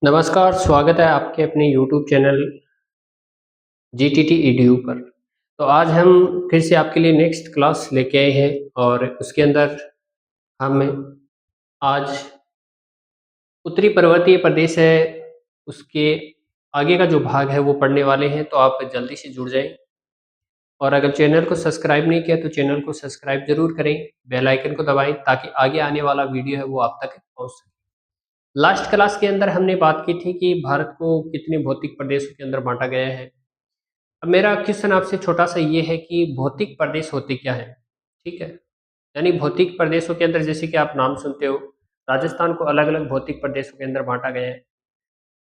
नमस्कार, स्वागत है आपके अपने यूट्यूब चैनल जीटीटी ईडीयू पर। तो आज हम फिर से आपके लिए नेक्स्ट क्लास लेके आए हैं और उसके अंदर हम आज उत्तरी पर्वतीय प्रदेश है, उसके आगे का जो भाग है वो पढ़ने वाले हैं, तो आप जल्दी से जुड़ जाएँ। और अगर चैनल को सब्सक्राइब नहीं किया तो चैनल को सब्सक्राइब ज़रूर करें, बेल आइकन को दबाएँ ताकि आगे आने वाला वीडियो है वो आप तक पहुँच सके। लास्ट क्लास के अंदर हमने बात की थी कि भारत को कितने भौतिक प्रदेशों के अंदर बाँटा गया है। अब मेरा क्वेश्चन आपसे छोटा-सा ये है कि भौतिक प्रदेश होते क्या हैं? ठीक है? यानी भौतिक प्रदेशों के अंदर जैसे कि आप नाम सुनते हो, राजस्थान को अलग-अलग भौतिक प्रदेशों के अंदर बाँटा गया है,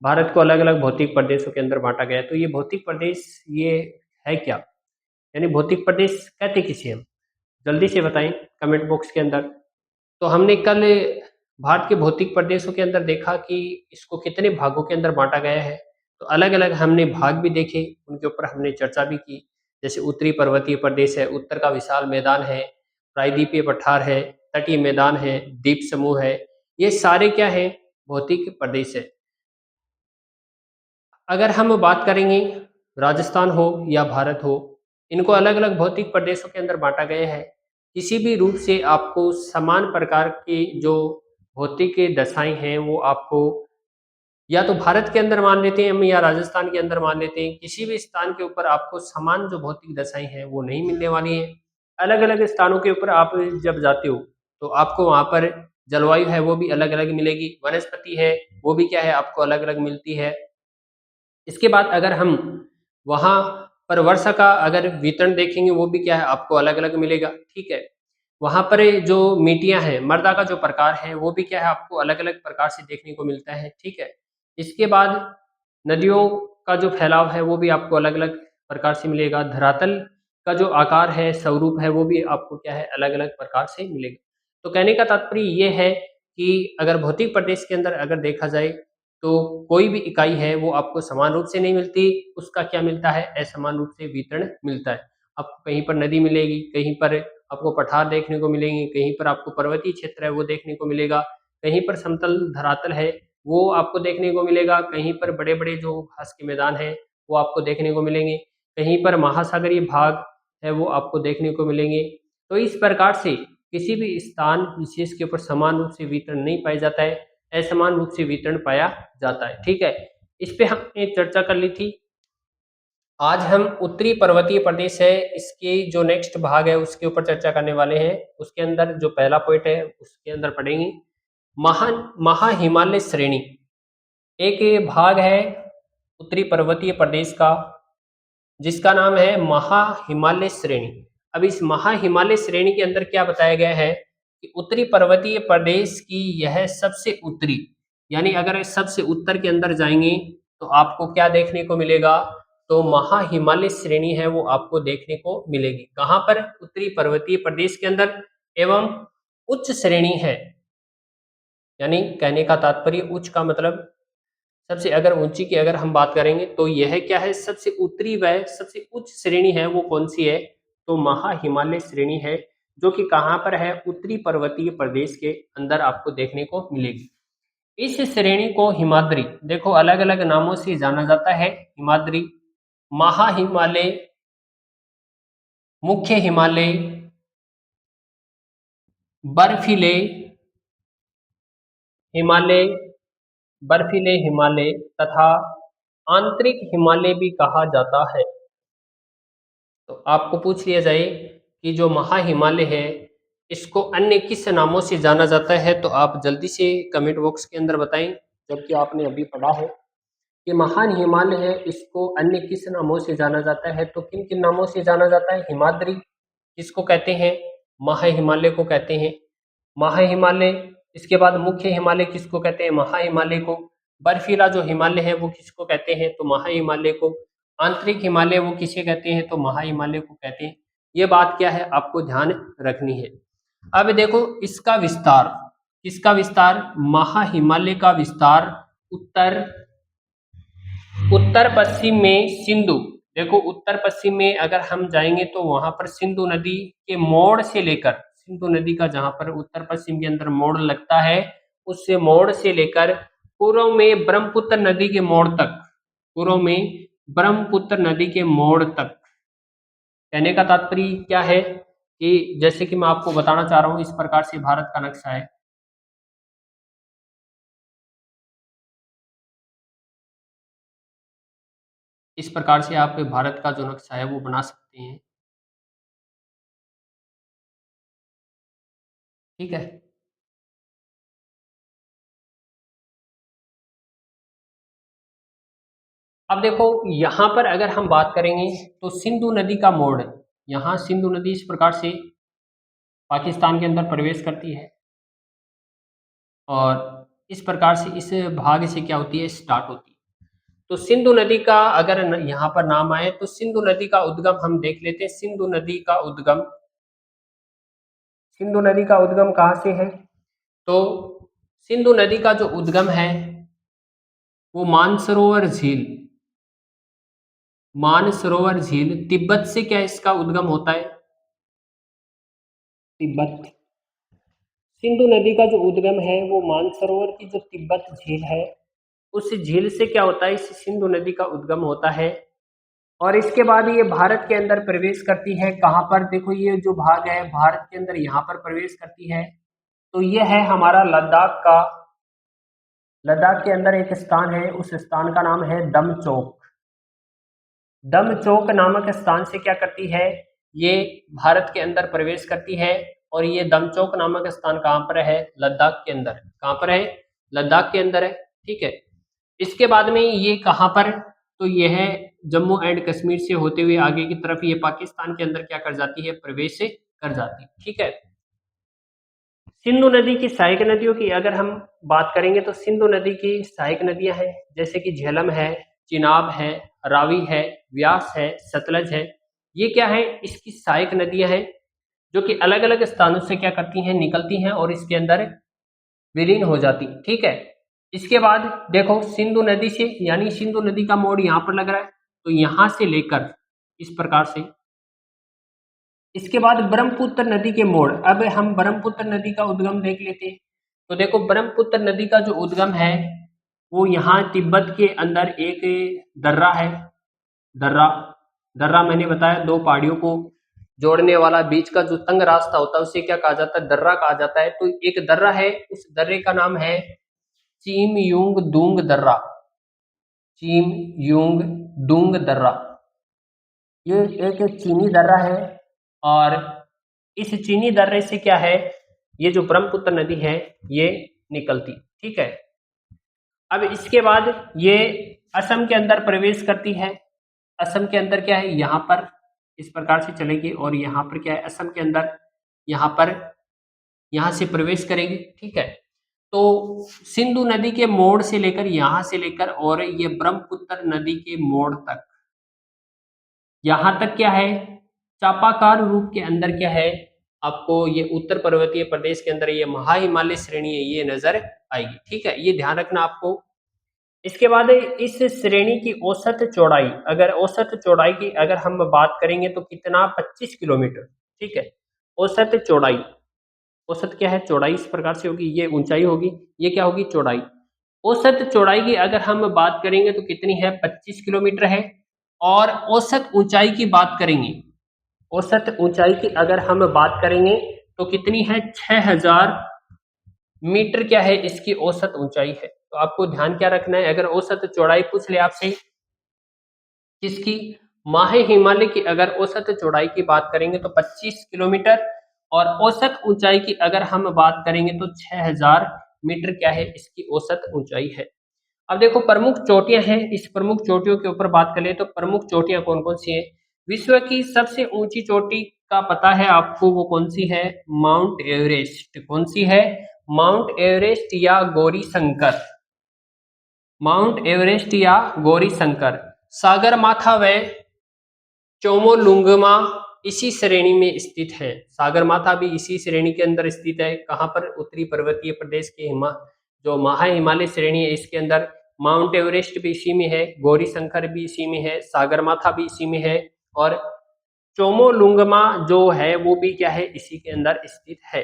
भारत को अलग-अलग भौतिक प्रदेशों के अंदर बाँटा गया है। तो ये भौतिक प्रदेश ये है क्या? यानी भौतिक प्रदेश कहते किसे हम? जल्दी से बताएँ कमेंट बॉक्स के अंदर। तो हमने कल भारत के भौतिक प्रदेशों के अंदर देखा कि इसको कितने भागों के अंदर बाँटा गया है। तो अलग-अलग हमने भाग भी देखे, उनके ऊपर हमने चर्चा भी की। जैसे उत्तरी पर्वतीय प्रदेश है, उत्तर का विशाल मैदान है, प्रायद्वीपीय पठार है, तटीय मैदान है, द्वीप समूह है। ये सारे क्या हैं? भौतिक प्रदेश है। अगर हम बात करेंगे राजस्थान हो या भारत हो, इनको अलग-अलग भौतिक प्रदेशों के अंदर बाँटा गया है। किसी भी रूप से आपको समान प्रकार की जो भौतिक दशाएँ हैं, वो आपको या तो भारत के अंदर मान लेते हैं हम या राजस्थान के अंदर मान लेते हैं। किसी भी स्थान के ऊपर आपको समान जो भौतिक दशाएँ हैं, वो नहीं मिलने वाली हैं। अलग-अलग स्थानों के ऊपर आप जब जाते हो, तो आपको वहाँ पर जलवायु है, वो भी अलग-अलग मिलेगी। वनस्पति है, वो भी क्या है, आपको अलग-अलग मिलती है। इसके बाद अगर हम वहाँ पर वर्षा का अगर वितरण देखेंगे वो भी क्या है आपको अलग-अलग मिलेगा, ठीक है। वहाँ पर जो मिट्टियाँ हैं, मृदा का जो प्रकार है वो भी क्या है आपको अलग-अलग प्रकार से देखने को मिलता है, ठीक है। इसके बाद नदियों का जो फैलाव है वो भी आपको अलग-अलग प्रकार से मिलेगा। धरातल का जो आकार है, स्वरूप है वो भी आपको क्या है अलग-अलग प्रकार से मिलेगा। तो कहने का तात्पर्य ये है कि अगर भौतिक प्रदेश के अंदर अगर देखा जाए तो कोई भी इकाई है वो आपको समान रूप से नहीं मिलती, उसका क्या मिलता है असमान रूप से वितरण मिलता है। आपको कहीं पर नदी मिलेगी, कहीं पर आपको पठार देखने को मिलेंगे, कहीं पर आपको पर्वतीय क्षेत्र है वो देखने को मिलेगा, कहीं पर समतल धरातल है वो आपको देखने को मिलेगा, कहीं पर बड़े-बड़े जो घास के मैदान हैं वो आपको देखने को मिलेंगे, कहीं पर महासागरीय भाग है वो आपको देखने को मिलेंगे। तो इस प्रकार से किसी भी स्थान विशेष के ऊपर समान रूप से वितरण नहीं पाया जाता है, असमान रूप से वितरण पाया जाता है, ठीक है। इस पे हमने चर्चा कर ली थी। आज हम उत्तरी पर्वतीय प्रदेश है, इसके जो नेक्स्ट भाग है उसके ऊपर चर्चा करने वाले हैं। उसके अंदर जो पहला पॉइंट है उसके अंदर पढ़ेंगे महा हिमालय श्रेणी। एक ये भाग है उत्तरी पर्वतीय प्रदेश का जिसका नाम है महा हिमालय श्रेणी। अब इस महा हिमालय श्रेणी के अंदर क्या बताया गया है कि उत्तरी पर्वतीय प्रदेश की यह सबसे उत्तरी, यानी अगर सबसे उत्तर के अंदर जाएंगे तो आपको क्या देखने को मिलेगा, तो महा हिमालय श्रेणी है वो आपको देखने को मिलेगी। कहाँ पर? उत्तरी पर्वतीय प्रदेश के अंदर। एवं उच्च श्रेणी है, यानी कहने का तात्पर्य उच्च का मतलब सबसे अगर ऊंची की अगर हम बात करेंगे तो यह क्या है सबसे उत्तरी व सबसे उच्च श्रेणी है वो कौन सी है, तो महा हिमालय श्रेणी है, जो कि कहाँ पर है? उत्तरी पर्वतीय प्रदेश के अंदर आपको देखने को मिलेगी। इस श्रेणी को हिमाद्री, देखो अलग अलग नामों से जाना जाता है। हिमाद्री, महा हिमालय, मुख्य हिमालय, बर्फीले हिमालय, बर्फीले हिमालय तथा आंतरिक हिमालय भी कहा जाता है। तो आपको पूछ लिया जाए कि जो महा हिमालय है इसको अन्य किस नामों से जाना जाता है, तो आप जल्दी से कमेंट बॉक्स के अंदर बताएं। जबकि आपने अभी पढ़ा है कि महान हिमालय है, इसको अन्य किस नामों से जाना जाता है, तो किन किन नामों से जाना जाता है? हिमाद्री किसको कहते हैं? महा हिमालय को कहते हैं महा हिमालय। इसके बाद मुख्य हिमालय किसको कहते हैं? महा हिमालय को। बर्फीला जो हिमालय है वो किसको कहते हैं? तो महा हिमालय को। आंतरिक हिमालय वो किसे कहते हैं? तो महा हिमालय को कहते हैं। ये बात क्या है आपको ध्यान रखनी है। अब देखो इसका विस्तार, किसका विस्तार? महा हिमालय का विस्तार उत्तर उत्तर पश्चिम में सिंधु, देखो उत्तर पश्चिम में अगर हम जाएंगे तो वहां पर सिंधु नदी के मोड़ से लेकर, सिंधु नदी का जहां पर उत्तर पश्चिम के अंदर मोड़ लगता है, उससे मोड़ से लेकर पूर्व में ब्रह्मपुत्र नदी के मोड़ तक, पूर्व में ब्रह्मपुत्र नदी के मोड़ तक। कहने का तात्पर्य क्या है कि जैसे कि मैं आपको बताना चाह रहा हूं, इस प्रकार से भारत का नक्शा है। इस प्रकार से आप भारत का जो नक्शा है वो बना सकते हैं। ठीक है। अब देखो, यहाँ पर अगर हम बात करेंगे तो सिंधु नदी का मोड़, यहाँ सिंधु नदी इस प्रकार से पाकिस्तान के अंदर प्रवेश करती है और इस प्रकार से इस भाग से क्या होती है, स्टार्ट होती है। तो सिंधु नदी का अगर यहाँ पर नाम आए तो सिंधु नदी का उद्गम हम देख लेते हैं। सिंधु नदी का उद्गम, सिंधु नदी का उद्गम कहाँ से है? तो सिंधु नदी का जो उद्गम है वो मानसरोवर झील, मानसरोवर झील तिब्बत से क्या इसका उद्गम होता है, तिब्बत। सिंधु नदी का जो उद्गम है वो मानसरोवर की जो तिब्बत झील है, उस झील से क्या होता है, इस सिंधु नदी का उद्गम होता है। और इसके बाद ये भारत के अंदर प्रवेश करती है। कहाँ पर? देखो, ये जो भाग है भारत के अंदर यहाँ पर प्रवेश करती है। तो ये है हमारा लद्दाख का, लद्दाख के अंदर एक स्थान है, उस स्थान का नाम है दमचौक। दमचौक नामक स्थान से क्या करती है, ये भारत के अंदर प्रवेश करती है। और ये दमचौक नामक स्थान कहाँ पर है? लद्दाख के अंदर। कहाँ पर है? लद्दाख के अंदर है। ठीक है। इसके बाद में ये कहाँ पर? तो ये है जम्मू एंड कश्मीर से होते हुए आगे की तरफ ये पाकिस्तान के अंदर क्या कर जाती है, प्रवेश कर जाती है। ठीक है। सिंधु नदी की सहायक नदियों की अगर हम बात करेंगे तो सिंधु नदी की सहायक नदियां हैं, जैसे कि झेलम है, चिनाब है, रावी है, व्यास है, सतलज है। ये क्या है? इसकी सहायक नदियां हैं जो कि अलग अलग स्थानों से क्या करती हैं, निकलती हैं और इसके अंदर विलीन हो जाती। ठीक है। इसके बाद देखो, सिंधु नदी से, यानी सिंधु नदी का मोड़ यहाँ पर लग रहा है, तो यहाँ से लेकर इस प्रकार से, इसके बाद ब्रह्मपुत्र नदी के मोड़। अब हम ब्रह्मपुत्र नदी का उद्गम देख लेते हैं। तो देखो, ब्रह्मपुत्र नदी का जो उद्गम है वो यहाँ तिब्बत के अंदर एक दर्रा है। दर्रा, दर्रा मैंने बताया दो पहाड़ियों को जोड़ने वाला बीच का जो तंग रास्ता होता है उसे क्या कहा जाता है, दर्रा कहा जाता है। तो एक दर्रा है, उस दर्रे का नाम है चीम यूंग दूंग दर्रा। चीम यूंग दूंग दर्रा, ये एक चीनी दर्रा है। और इस चीनी दर्रे से क्या है, ये जो ब्रह्मपुत्र नदी है ये निकलती। ठीक है। अब इसके बाद ये असम के अंदर प्रवेश करती है। असम के अंदर क्या है, यहाँ पर इस प्रकार से चलेगी और यहाँ पर क्या है, असम के अंदर यहाँ पर, यहाँ से प्रवेश करेगी। ठीक है। तो सिंधु नदी के मोड़ से लेकर, यहाँ से लेकर और ये ब्रह्मपुत्र नदी के मोड़ तक, यहाँ तक क्या है, चापाकार रूप के अंदर क्या है, आपको ये उत्तर पर्वतीय प्रदेश के अंदर ये महा हिमालय श्रेणी है, ये नजर आएगी। ठीक है, ये ध्यान रखना आपको। इसके बाद इस श्रेणी की औसत चौड़ाई, अगर औसत चौड़ाई की अगर हम बात करेंगे तो कितना, 25 किलोमीटर। ठीक है। औसत चौड़ाई, औसत क्या है, चौड़ाई इस प्रकार से होगी, ये ऊंचाई होगी, ये क्या होगी, चौड़ाई। औसत चौड़ाई की अगर हम बात करेंगे तो कितनी है, 25 किलोमीटर है। और औसत ऊंचाई की बात करेंगे, औसत ऊंचाई की अगर हम बात करेंगे तो कितनी है, 6000 मीटर क्या है, इसकी औसत ऊंचाई है। तो आपको ध्यान क्या रखना है, अगर औसत चौड़ाई पूछ ले आपसे किसकी, माहे हिमालय की अगर औसत चौड़ाई की बात करेंगे तो 25 किलोमीटर, और औसत ऊंचाई की अगर हम बात करेंगे तो 6000 मीटर क्या है, इसकी औसत ऊंचाई है। अब देखो, प्रमुख चोटियां हैं, इस प्रमुख चोटियों के ऊपर बात करें तो प्रमुख चोटियां कौन कौन सी हैं। विश्व की सबसे ऊंची चोटी का पता है आपको, वो कौन सी है, माउंट एवरेस्ट। कौन सी है, माउंट एवरेस्ट या गौरी शंकर, माउंट एवरेस्ट या गौरी शंकर। सागरमाथा व चोमोलुंगमा इसी श्रेणी में स्थित है। सागरमाथा भी इसी श्रेणी के अंदर स्थित है। कहाँ पर, उत्तरी पर्वतीय प्रदेश के जो महा हिमालय श्रेणी है इसके अंदर। माउंट एवरेस्ट भी इसी में है, गौरी शंकर भी इसी में है, सागरमाथा भी इसी में है, और चोमोलुंगमा जो है वो भी क्या है, इसी के अंदर स्थित है।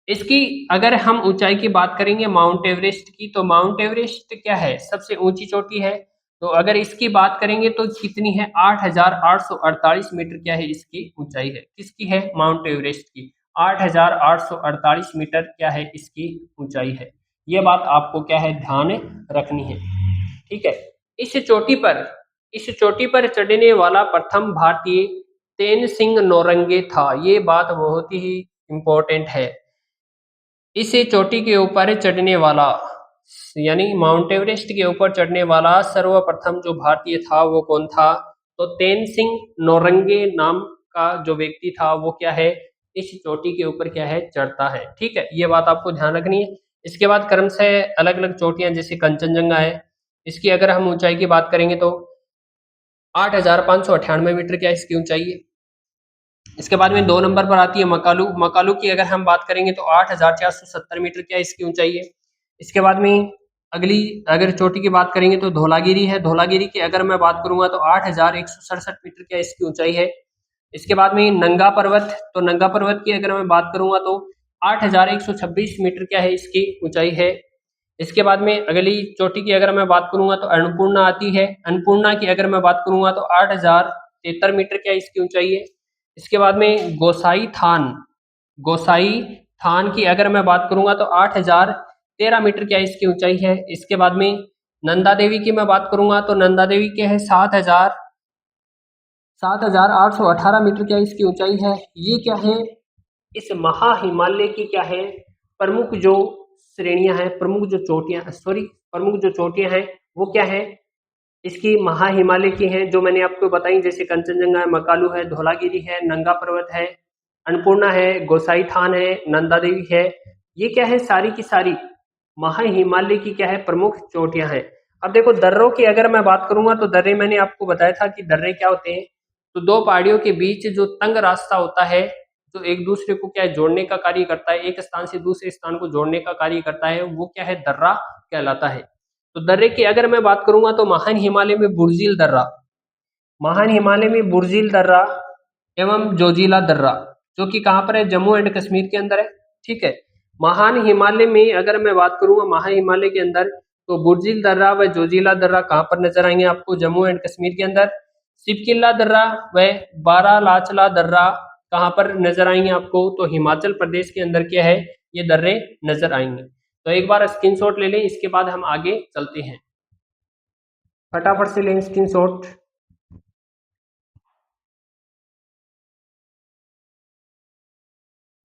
इसकी अगर हम ऊंचाई की बात करेंगे माउंट एवरेस्ट की, तो माउंट एवरेस्ट क्या है, सबसे ऊंची चोटी है। तो अगर इसकी बात करेंगे तो कितनी है, 8,848 मीटर क्या है इसकी ऊंचाई है। किसकी है, माउंट एवरेस्ट की 8,848 मीटर क्या है इसकी ऊंचाई है। ये बात आपको क्या है ध्यान रखनी है, ठीक है। इस चोटी पर इस चोटी पर चढ़ने वाला प्रथम भारतीय तेन सिंह नौरंगे था। ये बात बहुत ही इंपॉर्टेंट है। इस चोटी के ऊपर चढ़ने वाला, यानी माउंट एवरेस्ट के ऊपर चढ़ने वाला सर्वप्रथम जो भारतीय था वो कौन था, तो तेन सिंह नौरंगे नाम का जो व्यक्ति था वो क्या है, इस चोटी के ऊपर क्या है चढ़ता है, ठीक है। ये बात आपको ध्यान रखनी है। इसके बाद क्रम से अलग अलग चोटियां जैसे कंचनजंगा है, इसकी अगर हम ऊंचाई की बात करेंगे तो 8,598 मीटर क्या इसकी ऊंचाई है। इसके बाद में 2 नंबर पर आती है मकालू। मकालू की अगर हम बात करेंगे तो 8,470 मीटर क्या इसकी ऊंचाई है। इसके बाद में अगली अगर चोटी की बात करेंगे तो धौलागिरी है। धौलागिरी की अगर मैं बात करूंगा तो 8,167 मीटर क्या इसकी ऊंचाई है। इसके बाद में नंगा पर्वत, तो नंगा पर्वत की अगर मैं बात करूंगा तो 8,126 मीटर क्या है इसकी ऊंचाई है। इसके बाद में अगली चोटी की अगर मैं बात करूंगा तो अन्नपूर्णा आती है। अन्नपूर्णा की अगर मैं बात करूंगा तो 8,073 मीटर क्या इसकी ऊंचाई है। इसके बाद में गोसाई थान की अगर मैं बात करूंगा तो 8,013 मीटर क्या इसकी ऊंचाई है। इसके बाद में नंदा देवी की मैं बात करूंगा तो नंदा देवी के है 7,818 मीटर क्या इसकी ऊंचाई है। ये क्या है, इस महा हिमालय की क्या है प्रमुख जो श्रेणियां हैं, प्रमुख जो चोटियां हैं वो क्या है, इसकी महा हिमालय की हैं जो मैंने आपको बताई, जैसे कंचनजंगा है, मकालू है, धौलागिरी है, नंगा पर्वत है, अन्नपूर्णा है, गोसाई थान है, नंदा देवी है। ये क्या है, सारी की सारी महा हिमालय की क्या है प्रमुख चोटियां हैं। अब देखो दर्रों की अगर मैं बात करूंगा तो दर्रे मैंने आपको बताया था कि दर्रे क्या होते हैं, तो दो पहाड़ियों के बीच जो तंग रास्ता होता है जो एक दूसरे को क्या है जोड़ने का कार्य करता है, एक स्थान से दूसरे स्थान को जोड़ने का कार्य करता है, वो क्या है दर्रा कहलाता है। तो दर्रे की अगर मैं बात करूंगा तो महान हिमालय में बुर्जिल दर्रा एवं जोजिला दर्रा, जो कि कहाँ पर है, जम्मू एंड कश्मीर के अंदर है, ठीक है। महान हिमालय में अगर मैं बात करूंगा महान हिमालय के अंदर, तो बुर्जिल दर्रा व जोजिला दर्रा कहाँ पर नजर आएंगे आपको, जम्मू एंड कश्मीर के अंदर। सिपकिल्ला दर्रा व बारालाचला दर्रा कहाँ पर नजर आएंगे आपको, तो हिमाचल प्रदेश के अंदर क्या है ये दर्रे नजर आएंगे। तो एक बार स्क्रीनशॉट ले लें, इसके बाद हम आगे चलते हैं, फटाफट से लें स्क्रीनशॉट।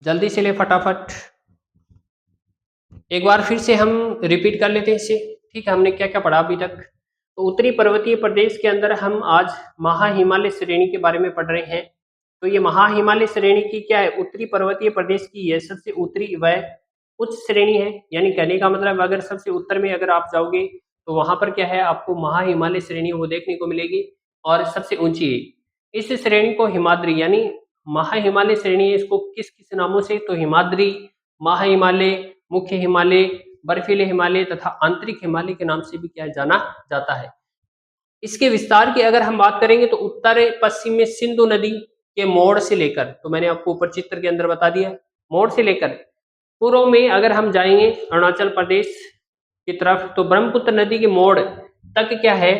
जल्दी से लें फटाफट। एक बार फिर से हम रिपीट कर लेते हैं इसे, ठीक है। हमने क्या क्या पढ़ा अभी तक, तो उत्तरी पर्वतीय प्रदेश के अंदर हम आज महा हिमालय श्रेणी के बारे में पढ़ रहे हैं। तो ये महा हिमालय श्रेणी की क्या है, उत्तरी पर्वतीय प्रदेश की यह सबसे उत्तरी व उच्च श्रेणी है। यानी कहने का मतलब अगर सबसे उत्तर में अगर आप जाओगे तो वहां पर क्या है आपको महा हिमालय श्रेणी वो देखने को मिलेगी और सबसे ऊंची है। इस श्रेणी को हिमाद्री यानी महा हिमालय श्रेणी है, इसको किस किस नामों से, तो हिमाद्री, महा हिमालय, मुख्य हिमालय, बर्फीले हिमालय तथा आंतरिक हिमालय के नाम से भी क्या जाना जाता है। इसके विस्तार की अगर हम बात करेंगे तो उत्तर पश्चिम में सिंधु नदी के मोड़ से लेकर, तो मैंने आपको ऊपर चित्र के अंदर बता दिया, मोड़ से लेकर पूर्व में अगर हम जाएंगे अरुणाचल प्रदेश की तरफ, तो ब्रह्मपुत्र नदी के मोड़ तक क्या है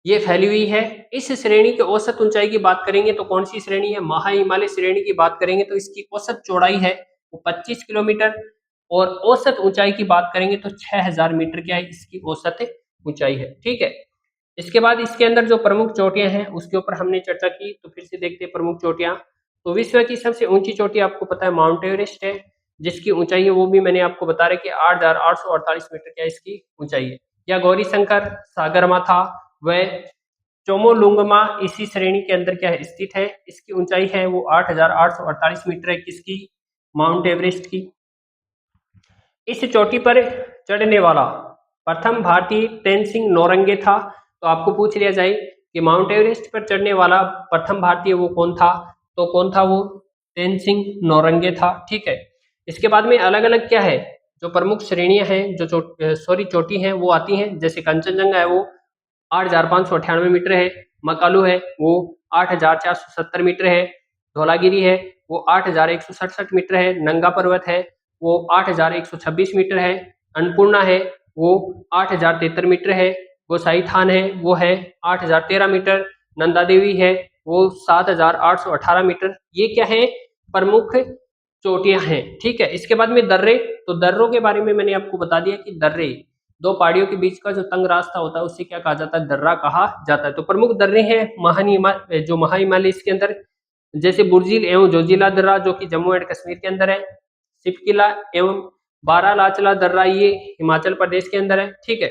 ये फैली हुई है। इस श्रेणी की औसत ऊंचाई की बात करेंगे तो कौन सी श्रेणी है, महा हिमालय श्रेणी की बात करेंगे तो इसकी औसत चौड़ाई है वो 25 किलोमीटर, और औसत ऊंचाई की बात करेंगे तो 6,000 मीटर क्या है इसकी औसत ऊंचाई है, ठीक है। इसके बाद इसके अंदर जो प्रमुख चोटियां हैं उसके ऊपर हमने चर्चा की, तो फिर से देखते हैं प्रमुख चोटियां। तो विश्व की सबसे ऊंची चोटी आपको पता है माउंट एवरेस्ट है, जिसकी ऊंचाई है वो भी मैंने आपको बता रहा कि 8,848 मीटर क्या इसकी ऊंचाई है। या गौरी शंकर, सागरमाथा व चोमोलुंगमा इसी श्रेणी के अंदर क्या है स्थित है। इसकी ऊंचाई है वो 8,848 मीटर है, किसकी, माउंट एवरेस्ट की। इस चोटी पर चढ़ने वाला प्रथम भारतीय तेन सिंह नौरंगे था। तो आपको पूछ लिया जाए कि माउंट एवरेस्ट पर चढ़ने वाला प्रथम भारतीय वो कौन था, तो कौन था वो, तेन सिंह नौरंगे था, ठीक है। इसके बाद में अलग अलग क्या है जो प्रमुख श्रेणियां हैं जो चोटी हैं वो आती हैं, जैसे कंचनजंगा है वो 8,598 मीटर है, मकालू है वो 8,470 मीटर है, धौलागिरी है वो 8,167 मीटर है, नंगा पर्वत है वो 8,126 मीटर है। अन्नपूर्णा है वो 8,073 मीटर है। गोसाई थान है वो है 8,013 मीटर। नंदा देवी है वो 7,818 मीटर। ये क्या है, प्रमुख चोटियां हैं। ठीक है, इसके बाद में दर्रे, तो दर्रों के बारे में मैंने आपको बता दिया कि दर्रे दो पहाड़ियों के बीच का जो तंग रास्ता होता है उससे क्या कहा जाता है, दर्रा कहा जाता है। तो प्रमुख दर्रे हैं जो महा हिमालय इसके अंदर, जैसे बुर्जिल एवं जोजिला दर्रा जो कि जम्मू एंड कश्मीर के अंदर है। सिपकिला एवं बारालाचला दर्रा ये हिमाचल प्रदेश के अंदर है। ठीक है,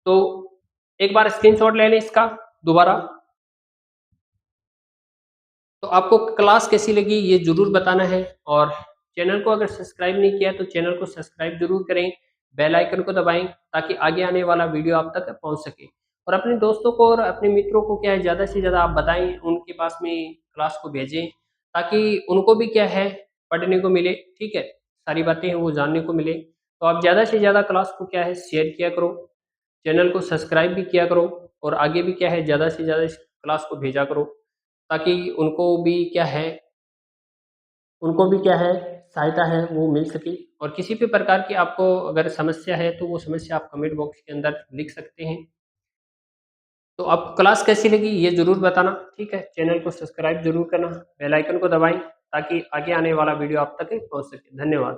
तो एक बार स्क्रीनशॉट ले लें इसका दोबारा। तो आपको क्लास कैसी लगी ये जरूर बताना है, और चैनल को अगर सब्सक्राइब नहीं किया तो चैनल को सब्सक्राइब जरूर करें, बेल आइकन को दबाएं ताकि आगे आने वाला वीडियो आप तक पहुंच सके। और अपने दोस्तों को और अपने मित्रों को क्या है ज़्यादा से ज़्यादा आप बताएं, उनके पास में क्लास को भेजें ताकि उनको भी क्या है पढ़ने को मिले। ठीक है, सारी बातें हैं वो जानने को मिले। तो आप ज़्यादा से ज़्यादा क्लास को क्या है शेयर किया करो, चैनल को सब्सक्राइब भी किया करो, और आगे भी क्या है ज़्यादा से ज़्यादा इस क्लास को भेजा करो ताकि उनको भी क्या है सहायता है वो मिल सके। और किसी भी प्रकार की आपको अगर समस्या है तो वो समस्या आप कमेंट बॉक्स के अंदर लिख सकते हैं। तो आपको क्लास कैसी लगी ये ज़रूर बताना। ठीक है, चैनल को सब्सक्राइब जरूर करना, बेल आइकन को दबाएं ताकि आगे आने वाला वीडियो आप तक पहुंच सके। धन्यवाद।